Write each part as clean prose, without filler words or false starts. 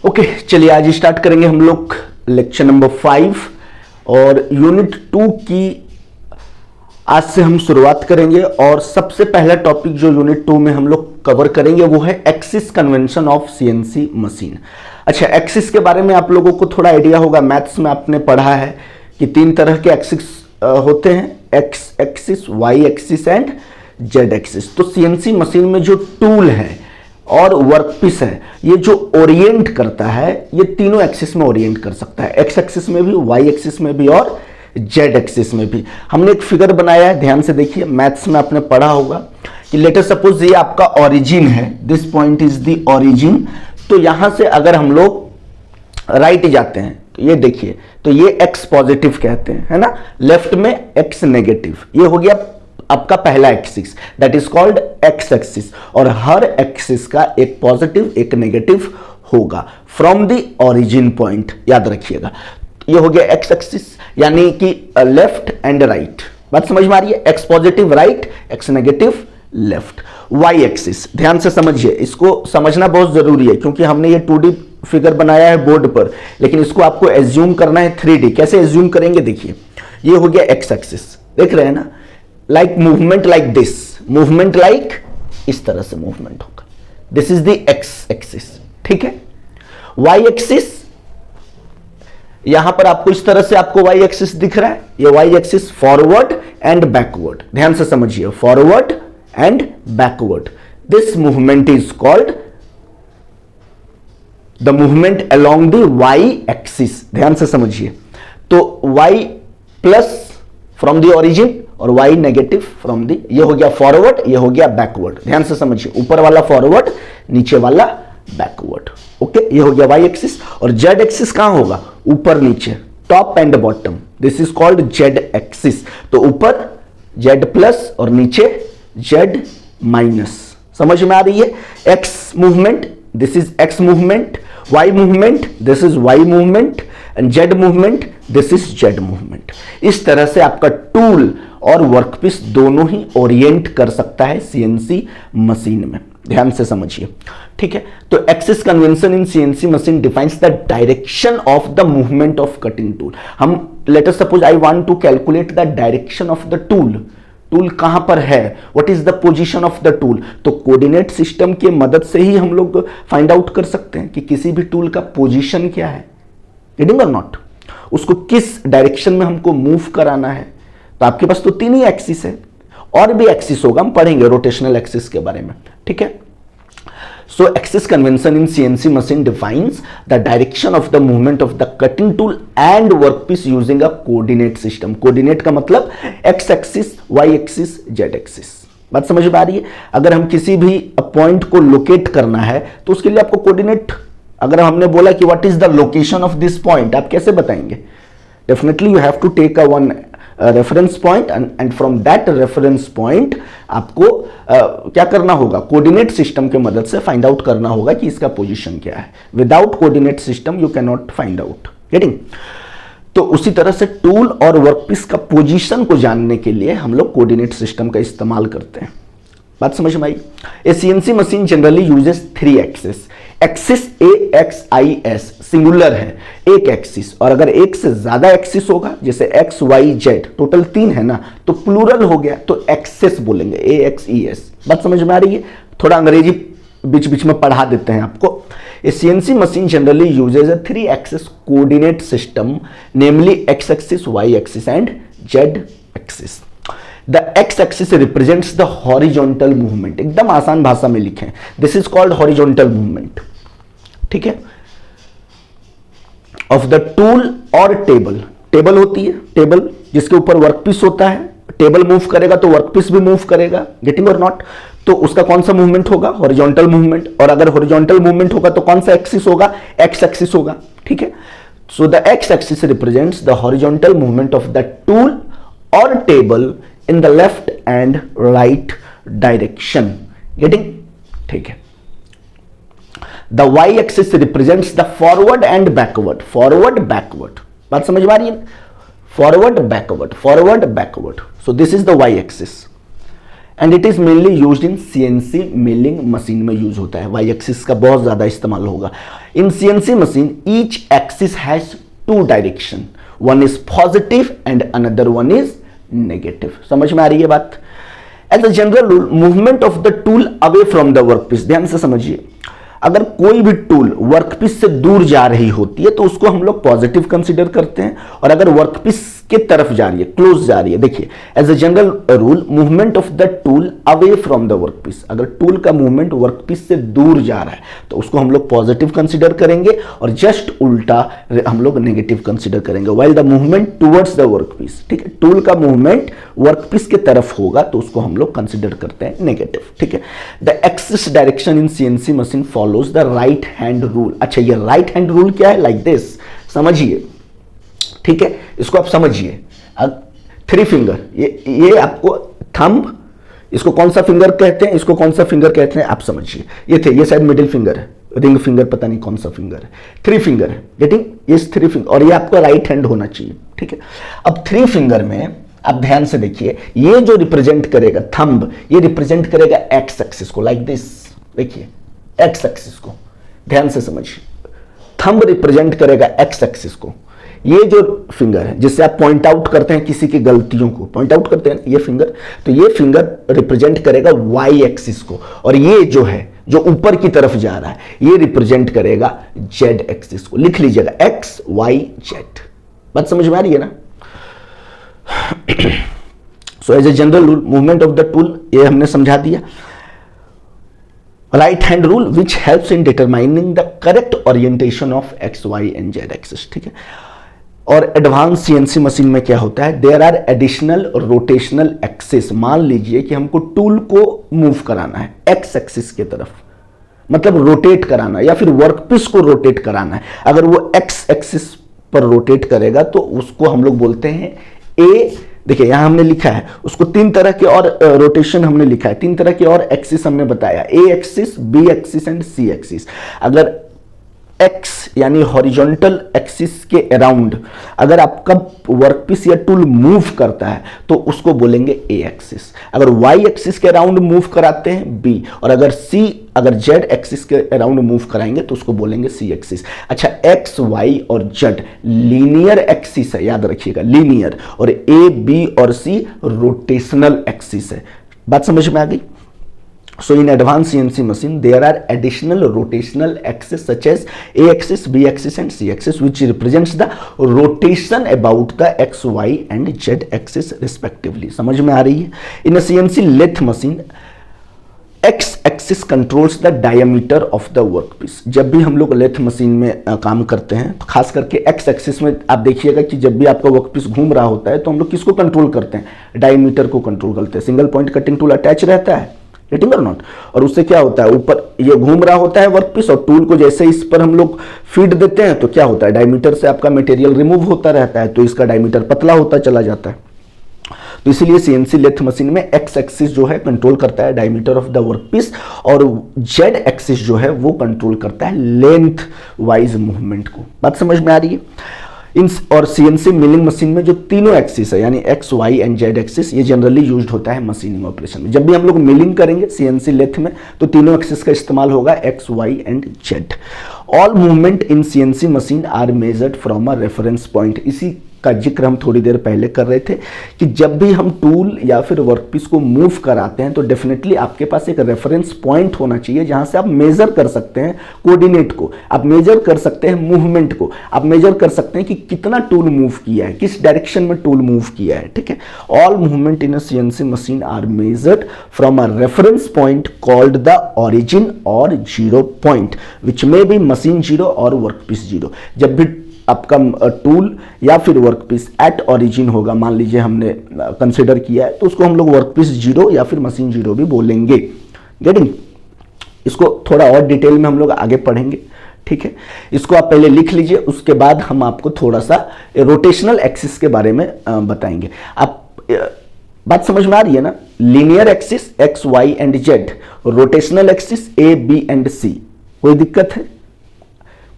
Okay चलिए आज start करेंगे हम लोग लेक्चर नंबर 5 और यूनिट 2 की आज से हम शुरुआत करेंगे। और सबसे पहला टॉपिक जो यूनिट 2 में हम लोग कवर करेंगे वो है axis convention of CNC machine. अच्छा, एक्सिस के बारे में आप लोगों को थोड़ा आइडिया होगा, मैथ्स में आपने पढ़ा है कि 3 तरह के एक्सिस होते हैं, X axis, Y axis and Z axis. तो सीएनसी मशीन में जो टूल है और वर्कपीस है, ये जो ओरिएंट करता है, ये तीनों एक्सिस में ओरिएंट कर सकता है, एक्स एक्सिस में भी, वाई एक्सिस में भी और जेड एक्सिस में भी। हमने एक फिगर बनाया है, ध्यान से देखिए, मैथ्स में आपने पढ़ा होगा कि लेटर सपोज ये आपका ओरिजिन है, this point is the origin. तो यहां से अगर हम लोग राइट जाते हैं तो ये देखिए, तो ये एक्स पॉजिटिव कहते हैं, है ना, लेफ्ट में एक्स नेगेटिव, ये हो गया आपका पहला axis, that is called x axis. और हर एक्सिस का एक पॉजिटिव एक नेगेटिव होगा फ्रॉम द ओरिजिन पॉइंट, याद रखिएगा। ये हो गया एक्स एक्सिस, यानी कि लेफ्ट एंड राइट, बात समझ में आ रही है, X positive right, X negative left. Y axis ध्यान से समझिए, इसको समझना बहुत जरूरी है क्योंकि हमने ये 2D फिगर बनाया है बोर्ड पर, लेकिन इसको आपको एज्यूम करना है 3D। कैसे एज्यूम करेंगे, देखिए, ये हो गया एक्स एक्सिस, देख रहे हैं ना, like movement like this, movement like इस तरह से मूवमेंट होगा, this is the x axis, ठीक है। वाई एक्सिस, यहां पर आपको इस तरह से आपको वाई एक्सिस दिख रहा है, ये Y axis forward and backward, ध्यान से समझिए, forward and backward, this movement is called the movement along the Y axis, ध्यान से समझिए। तो Y plus from the origin और y नेगेटिव फ्रॉम दी, ये हो गया फॉरवर्ड, ये हो गया बैकवर्ड, ध्यान से समझिए, ऊपर वाला फॉरवर्ड, नीचे वाला बैकवर्ड, ओके। ये हो गया y एक्सिस। और z एक्सिस कहां होगा, ऊपर नीचे, top and bottom, this is called z axis. तो ऊपर z प्लस और नीचे z माइनस, समझ में आ रही है। x movement, this is x movement, y movement, this is y movement and z movement, this is z movement. इस तरह से आपका टूल और वर्कपीस दोनों ही ओरिएंट कर सकता है सीएनसी मशीन में, ध्यान से समझिए, ठीक है। तो axis convention in CNC machine defines the direction of the movement of cutting tool. हम let us suppose I want to calculate the direction of the tool, tool कहां पर है, what is the position of the tool. तो coordinate system की मदद से ही हम लोग फाइंड आउट कर सकते हैं कि किसी भी टूल का पोजीशन क्या है, रीडिंग और नॉट, उसको किस डायरेक्शन में हमको मूव कराना है। तो आपके पास तो 3 ही एक्सिस है, और भी एक्सिस होगा, हम पढ़ेंगे रोटेशनल एक्सिस के बारे में, ठीक है। So axis convention in CNC machine defines the direction of the movement of the cutting tool and workpiece using a coordinate system. Coordinate का मतलब X axis, Y axis, Z axis, बात समझ में आ रही है। अगर हम किसी भी पॉइंट को लोकेट करना है तो उसके लिए आपको कोऑर्डिनेट, अगर हमने बोला कि what is the location of this point, आप कैसे बताएंगे, definitely you have to take a one reference point and from that reference point आपको क्या करना होगा, कोऑर्डिनेट सिस्टम के मदद से फाइंड आउट करना होगा कि इसका पोजीशन क्या है। Without coordinate system you can not find out, getting. तो उसी तरह से टूल और वर्कपीस का पोजीशन को जानने के लिए हम लोग कोऑर्डिनेट सिस्टम का इस्तेमाल करते हैं, बात समझ में आई। A CNC machine generally uses 3 axis, axis A X I S singular है, एक एक्सिस, और अगर एक से ज्यादा एक्सिस होगा, जैसे एक्स वाई जेड, टोटल 3 है ना, तो प्लूरल हो गया, तो एक्सेस बोलेंगे, ए एक्स ई एस, बात समझ में आ रही है। थोड़ा अंग्रेजी बीच बीच में पढ़ा देते हैं आपको। A CNC machine generally uses a 3 axis coordinate system, namely X axis, Y axis and Z axis. The x-axis represents the horizontal movement, एकदम आसान भाषा में लिखें, this is called horizontal movement, ठीक है, of the tool और table. Table होती है, टेबल जिसके ऊपर वर्कपीस होता है, टेबल मूव करेगा तो वर्कपीस भी मूव करेगा, गेटिंग और नॉट। तो उसका कौन सा मूवमेंट होगा, हॉरिजॉन्टल मूवमेंट, और अगर हॉरिजॉन्टल मूवमेंट होगा तो कौन सा एक्सिस होगा, एक्स एक्सिस होगा, ठीक है। So the x axis represents the horizontal movement of the tool और table in the left and right direction, getting, ठीक है। The y axis represents the forward and backward, forward backward, बात समझ में आ रही है, forward backward, forward backward, so this is the y axis and it is mainly used in CNC milling machine में use होता है। वाई एक्सिस का बहुत ज्यादा इस्तेमाल होगा। In CNC machine each axis has two direction, one is positive and another one is negative. समझ में आ रही है बात? As a general rule movement of the tool away from the workpiece, ध्यान से समझिए, अगर कोई भी टूल वर्कपीस से दूर जा रही होती है तो उसको हम लोग पॉजिटिव कंसीडर करते हैं, और अगर वर्कपीस के तरफ जा रही है, क्लोज जा रही है, देखिए as a general rule movement of the tool away from the workpiece, अगर टूल का मूवमेंट वर्कपीस से दूर जा रहा है तो उसको हम लोग पॉजिटिव कंसीडर करेंगे, और जस्ट उल्टा हम लोग नेगेटिव कंसीडर करेंगे। While the movement towards the workpiece, ठीक है, टूल का मूवमेंट वर्कपीस के तरफ होगा तो उसको हम लोग कंसीडर करते हैं नेगेटिव, ठीक है। The axis direction in CNC machine follows the right hand rule. अच्छा, ये राइट हैंड रूल क्या है? लाइक दिस, समझिए, ठीक है, इसको आप समझिए। थ्री फिंगर, ये आपको थंब, इसको कौन सा फिंगर कहते हैं, इसको कौन सा फिंगर कहते हैं, आप समझिए। ये थे, ये शायद मिडिल फिंगर है, रिंग फिंगर पता नहीं कौन सा फिंगर है, थ्री फिंगर है, गेटिंग, ये थ्री फिंगर, और ये आपका राइट हैंड होना चाहिए, ठीक है। अब थ्री फिंगर में आप ध्यान से देखिए, ये जो रिप्रेजेंट करेगा थंब, ये रिप्रेजेंट करेगा एक्स एक्सिस को, लाइक दिस, देखिए एक्स एक्सिस को, ध्यान से समझिए, थंब रिप्रेजेंट करेगा एक्स एक्सिस को। ये जो फिंगर है जिससे आप पॉइंट आउट करते हैं किसी की गलतियों को, पॉइंट आउट करते हैं ये फिंगर, तो ये फिंगर रिप्रेजेंट करेगा वाई एक्सिस को, और ये जो है जो ऊपर की तरफ जा रहा है ये रिप्रेजेंट करेगा जेड एक्सिस को। लिख लीजिएगा एक्स वाई जेड। बात समझ में आ रही है ना? So as a general rule movement of the tool, ये हमने समझा दिया। Right hand rule which helps in determining the correct orientation of X Y and Z axis, ठीक है। और एडवांस सीएनसी मशीन में क्या होता है, there are additional rotational axis. मान लीजिए कि हमको टूल को मूव कराना है एक्स एक्सिस के तरफ, मतलब रोटेट कराना, या फिर वर्कपीस को रोटेट कराना है। अगर वो एक्स एक्सिस पर रोटेट करेगा तो उसको हम लोग बोलते हैं ए, देखिए यहां हमने लिखा है उसको, तीन तरह के और रोटेशन हमने लिखा है, तीन तरह के और एक्सिस हमने बताया, A axis, B axis and C axis. अगर एक्स यानी हॉरिजॉन्टल एक्सिस के अराउंड अगर आपका वर्कपीस या टूल मूव करता है तो उसको बोलेंगे ए एक्सिस। अगर वाई एक्सिस के अराउंड मूव कराते हैं बी, और अगर जेड एक्सिस के अराउंड मूव कराएंगे तो उसको बोलेंगे सी एक्सिस। अच्छा, एक्स वाई और जेड लीनियर एक्सिस है, याद रखिएगा लीनियर, और ए बी और सी रोटेशनल एक्सिस है। बात समझ में आ गई? So in advanced CNC machine, there are additional rotational axes such as A axis, B axis and C axis which represents the rotation about the X, Y and Z axis respectively. समझ में आ रही है? In a CNC lathe machine, X axis controls the diameter of the workpiece. जब भी हम लोग lathe machine में काम करते हैं तो खास करके X एक्सिस में आप देखिएगा कि जब भी आपका वर्कपीस घूम रहा होता है तो हम लोग किसको कंट्रोल करते हैं? डायमीटर को कंट्रोल करते हैं। Single point cutting tool attach रहता है, गेटिंग और नॉट, और उससे क्या होता है, ऊपर ये घूम रहा होता है वर्कपीस, और टूल को जैसे इस पर हम लोग फीड देते हैं तो क्या होता है, डायमीटर से आपका मटेरियल रिमूव होता रहता है, तो इसका डायमीटर पतला होता चला जाता है। तो इसीलिए सीएनसी लेथ मशीन में एक्स एक्सिस जो है कंट्रोल करता है डायमीटर ऑफ द वर्कपीस, और जेड एक्सिस जो है वो कंट्रोल करता है लेंथ वाइज मूवमेंट को। बात समझ में आ रही है? और सीएनसी मिलिंग मशीन में जो तीनों एक्सिस है यानी X Y and Z axis, ये जनरली यूज्ड होता है मशीनिंग ऑपरेशन में। जब भी हम लोग मिलिंग करेंगे सीएनसी लेथ में तो तीनों एक्सिस का इस्तेमाल होगा, X Y and Z. All movement in CNC machine are measured from a reference point. इसी का जिक्र हम थोड़ी देर पहले कर रहे थे कि जब भी हम टूल या फिर वर्कपीस को मूव कराते हैं तो डेफिनेटली आपके पास एक रेफरेंस पॉइंट होना चाहिए जहां से आप मेजर कर सकते हैं कोऑर्डिनेट को, आप मेजर कर सकते हैं मूवमेंट को, आप मेजर कर सकते हैं कि कितना टूल मूव किया है, किस डायरेक्शन में टूल मूव किया है, ठीक है। All movement in a CNC machine are measured from a reference point called the origin और zero point which may be machine zero और वर्कपीस जीरो। जब भी आपका टूल या फिर वर्कपीस एट ओरिजिन होगा, मान लीजिए हमने कंसिडर किया है, तो उसको हम लोग वर्कपीस जीरो या फिर मशीन जीरो भी बोलेंगे। गेटिंग? इसको थोड़ा और डिटेल में हम लोग आगे पढ़ेंगे, ठीक है। इसको आप पहले लिख लीजिए, उसके बाद हम आपको थोड़ा सा रोटेशनल एक्सिस के बारे में बताएंगे। आप बात समझ में आ रही है ना? Linear axis X Y and Z, rotational axis A B and C. कोई दिक्कत है?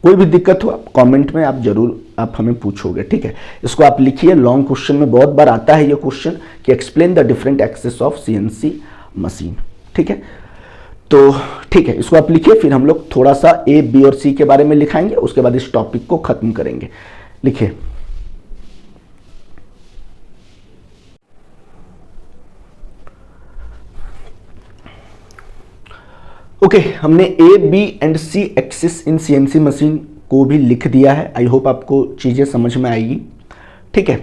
कोई भी दिक्कत हो आप कमेंट में आप जरूर आप हमें पूछोगे, ठीक है। इसको आप लिखिए, लॉन्ग क्वेश्चन में बहुत बार आता है ये क्वेश्चन कि explain the different axis of CNC machine. ठीक है, तो ठीक है, इसको आप लिखिए, फिर हम लोग थोड़ा सा ए, बी और सी के बारे में लिखाएंगे, उसके बाद इस टॉपिक को खत्म करेंगे। लिखिए, ओके, हमने A, B and C axis in CNC machine को भी लिख दिया है। आई होप आपको चीजें समझ में आएगी। ठीक है,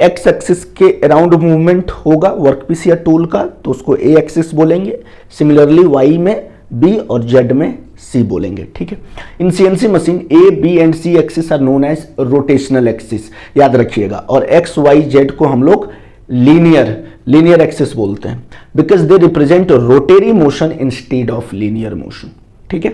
एक्स एक्सिस के अराउंड मूवमेंट होगा वर्कपीस या टूल का, तो उसको ए एक्सिस बोलेंगे। सिमिलरली वाई में बी और जेड में सी बोलेंगे। ठीक है, in CNC machine A, B and C axis are known as rotational axis, याद रखिएगा। और एक्स, वाई, जेड को हम लोग लीनियर एक्सिस बोलते हैं, because they represent rotary motion instead of linear motion. ठीक है,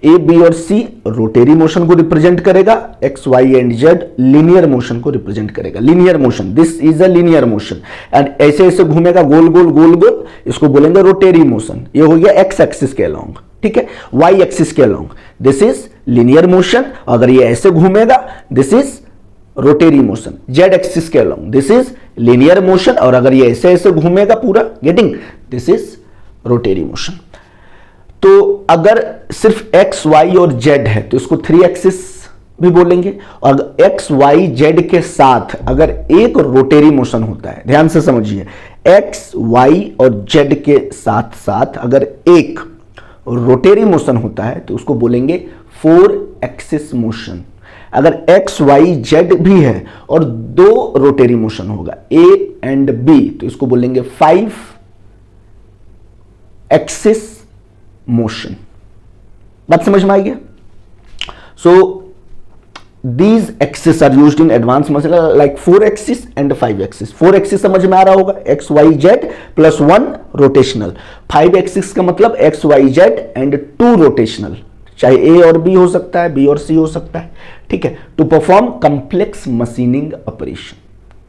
ए, बी और सी रोटेरी मोशन को रिप्रेजेंट करेगा, X, Y and Z linear motion को रिप्रेजेंट करेगा। Linear motion, this is a linear motion, and ऐसे ऐसे घूमेगा गोल गोल गोल गोल, इसको बोलेंगे रोटेरी मोशन। ये हो गया एक्स एक्सिस के अलोंग। ठीक है, वाई एक्सिस के along, this is linear motion. अगर ये ऐसे घूमेगा, this is rotary motion. Z axis के along, this is linear motion, और अगर ये ऐसे ऐसे घूमेगा पूरा, getting, this is rotary motion. तो अगर सिर्फ एक्स, वाई और जेड है तो इसको थ्री एक्सिस भी बोलेंगे, और एक्स, वाई, जेड के साथ अगर एक रोटेरी मोशन होता है, ध्यान से समझिए, एक्स, वाई और जेड के साथ साथ अगर एक रोटेरी मोशन होता है तो उसको बोलेंगे फोर एक्सिस मोशन। अगर एक्स, वाई, जेड भी है और दो रोटेरी मोशन होगा, ए एंड बी, तो इसको बोलेंगे फाइव एक्सिस मोशन। बात समझ में आई गया? सो these axes are used in advanced machine like 4 axis and 5 axis। 4 axis समझ में आ रहा होगा, x, y, z plus 1 rotational। 5 axis का मतलब x, y, z and 2 rotational, चाहे a और b हो सकता है, b और c हो सकता है। ठीक है, to perform complex machining operation.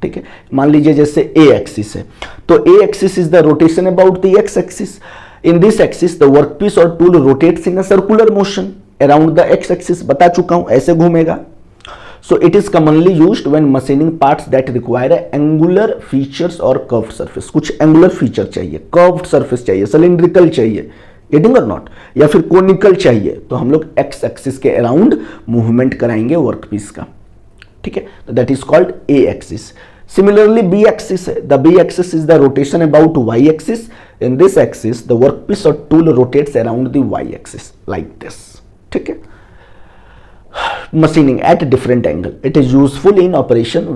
ठीक है, मान लीजिए जैसे a एक्सिस है, तो a axis is the rotation about the x axis. In this axis the workpiece और tool rotates in a circular motion around the x axis, बता चुका हूं, ऐसे घूमेगा। So it is commonly used when machining parts that require angular features or curved surface। कुछ angular feature चाहिए, curved surface चाहिए, cylindrical चाहिए, getting or not, या फिर conical चाहिए, तो हम लोग x axis के around movement कराएंगे वर्कपीस का। ठीक है, तो that is called a axis। Similarly b axis है, the b axis is the rotation about y axis। In this axis the workpiece or tool rotates around the y axis like this। ठीक है, machining at different angle, it is useful in operation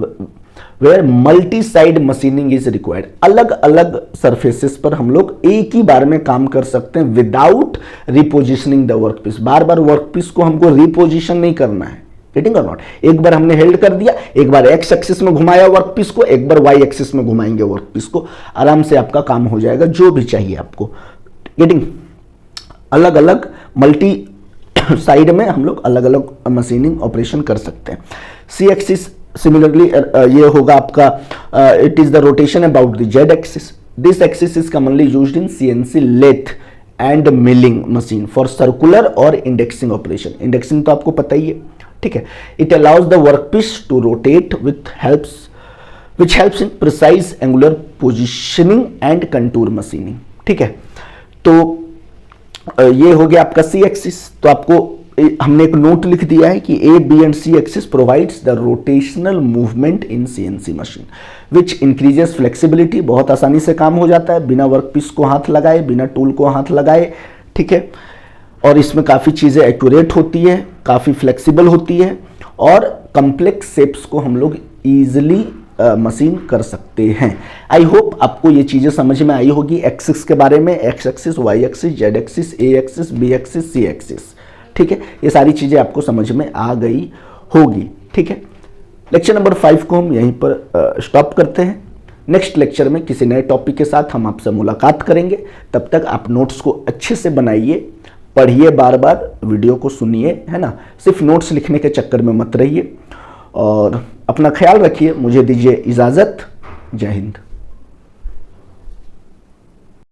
where multi-side machining is required। अलग अलग surfaces पर हम लोग एक ही बार में काम कर सकते हैं without repositioning the workpiece। Bar bar workpiece को हमको reposition नहीं करना है, getting or not। एक बार हमने हेल्ड कर दिया, एक बार एक्स एक्सिस में घुमाया वर्कपीस को, एक बार वाई एक्सिस में घुमाएंगे वर्कपीस को, आराम से आपका काम हो जाएगा जो भी चाहिए आपको, गेटिंग। अलग अलग मल्टी साइड में हम लोग अलग अलग मशीनिंग ऑपरेशन कर सकते हैं। सी एक्सिस सिमिलरली ये होगा आपका, it is the rotation about the Z axis. This axis is commonly used in CNC lathe and milling machine for circular और इंडेक्सिंग ऑपरेशन। इंडेक्सिंग तो आपको पता ही है। ठीक है, it allows the workpiece to rotate which helps in precise angular positioning and contour machining. ठीक है, तो ये हो गया आपका सी एक्सिस। तो आपको हमने एक नोट लिख दिया है कि A, B and C axis provides the rotational movement in CNC machine which increases flexibility. बहुत आसानी से काम हो जाता है बिना वर्कपीस को हाथ लगाए, बिना टूल को हाथ लगाए। ठीक है, और इसमें काफ़ी चीज़ें एक्यूरेट होती है, काफ़ी फ्लेक्सिबल होती है, और कम्प्लेक्स शेप्स को हम लोग ईजिली मशीन कर सकते हैं। आई होप आपको ये चीज़ें समझ में आई होगी एक्सिस के बारे में, X axis, Y axis, Z axis, A axis, B axis, C axis. ठीक है, ये सारी चीज़ें आपको समझ में आ गई होगी। ठीक है, लेक्चर नंबर 5 को हम यहीं पर स्टॉप करते हैं। नेक्स्ट लेक्चर में किसी नए टॉपिक के साथ हम आपसे मुलाकात करेंगे। तब तक आप नोट्स को अच्छे से बनाइए, पढ़िए, बार बार वीडियो को सुनिए, है ना, सिर्फ नोट्स लिखने के चक्कर में मत रहिए, और अपना ख्याल रखिए। मुझे दीजिए इजाज़त। जय हिंद।